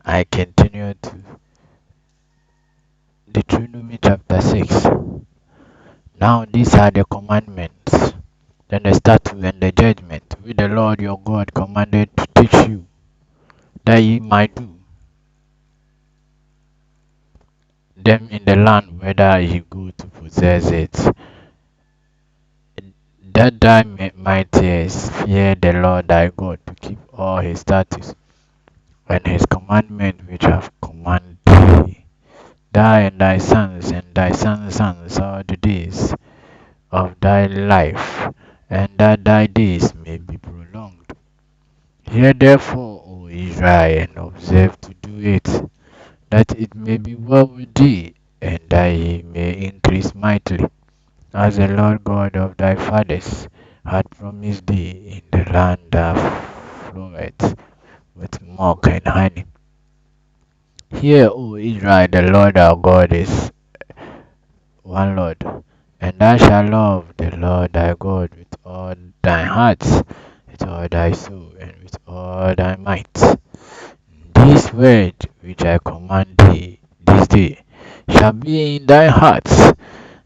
I continue to Deuteronomy chapter 6. Now these are the commandments, then the statute and the judgment which the Lord your God commanded to teach you, that ye might do them in the land whither ye go to possess it, that thou mightest fear the Lord thy God, to keep all his statutes and his commandments which I have commanded thee, thou and thy sons' sons all the days of thy life, and that thy days may be prolonged. Hear therefore, O Israel, and observe to do it, that it may be well with thee, and that ye may increase mightily, as the Lord God of thy fathers had promised thee, in the land that floweth with milk and honey. Hear, O Israel, the Lord our God is one Lord, and thou shalt love the Lord thy God with all thy heart, with all thy soul, and with all thy might. These words which I command thee this day shall be in thy hearts,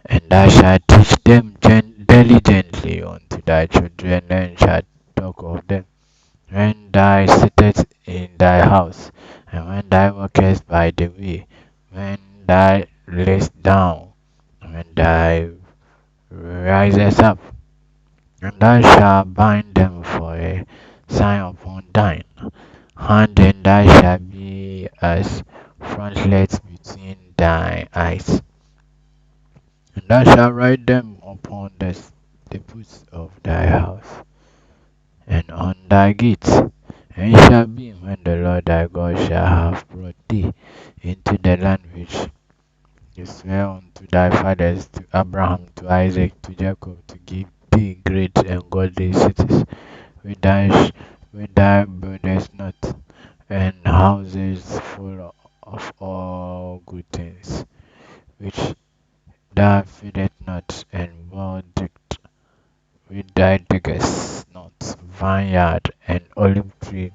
and thou shalt teach them diligently unto thy children, and shalt talk of them when thou sittest in thy house, and when thou walkest by the way, when thou liest down, and when thou risest up. And thou shalt bind them for a sign upon thine hand, and thou shalt be as frontlets between thine eyes. And thou shalt write them upon the posts of thy house, and on thy gates. And it shall be when the Lord thy God shall have brought thee into the land which he sware unto thy fathers, to Abraham, to Isaac, to Jacob, to give thee great and godly cities, which thou buildest not, and houses full of all good things, which thou feedest not, and well digged, which thou diggest not, vineyard and olive tree,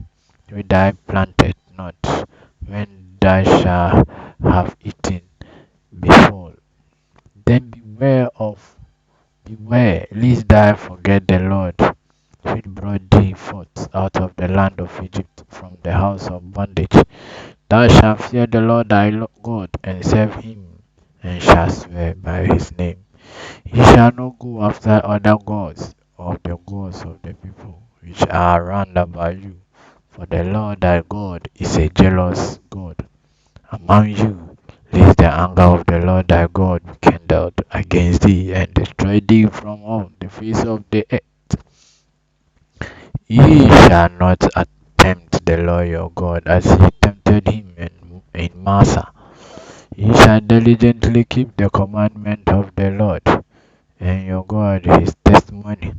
which thou planted not, when thou shalt have eaten before. Then beware, lest thou forget the Lord, which brought thee forth out of the land of Egypt from the house of bondage. Thou shalt fear the Lord thy God, and serve him, and shalt swear by his name. Ye shall not go after other gods, of the gods of the people which are round about you, for the Lord thy God is a jealous God among you, lest the anger of the Lord thy God be kindled against thee, and destroy thee from off the face of the earth. Ye shall not tempt the Lord your God, as ye tempted him in Massa. Ye shall diligently keep the commandment of the Lord and your God, his testimonies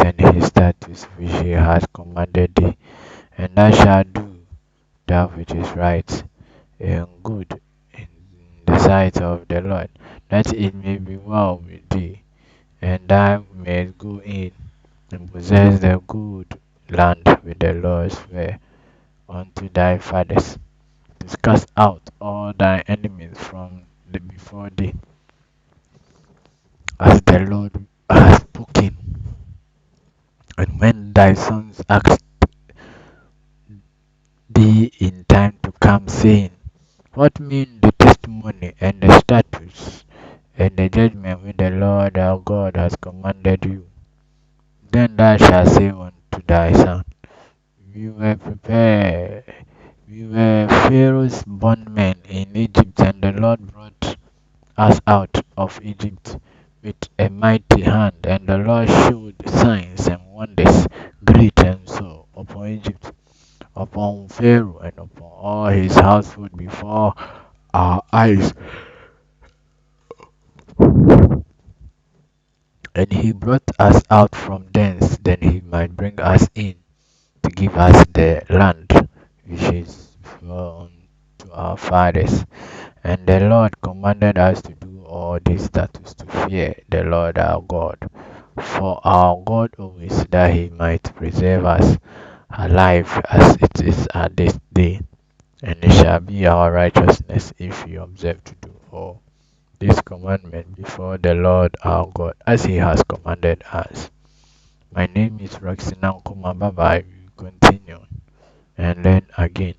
and his statutes which he has commanded thee, and thou shalt do that which is right and good in the sight of the Lord, that it may be well with thee, and thou mayest go in and possess the good land which the Lord sware unto thy fathers, to cast out all thy enemies from before thee, as the Lord has spoken. And when thy sons ask thee in time to come, saying, what mean the testimony and the statutes and the judgment which the Lord our God has commanded you? Then thou shalt say unto thy son, we were prepared. We were Pharaoh's bondmen in Egypt, and the Lord brought us out of Egypt with a mighty hand, and the Lord showed signs and wonders, great and sore, upon Egypt, upon Pharaoh, and upon all his household before our eyes. And he brought us out from thence, that he might bring us in to give us the land which is for unto our fathers. And the Lord commanded us to do all these statutes, to fear the Lord our God, for our God always, that he might preserve us alive as it is at this day, and it shall be our righteousness if we observe to do all this commandment before the Lord our God, as he has commanded us. My name is Rockson Ankomah. Bye bye. We will continue and learn again.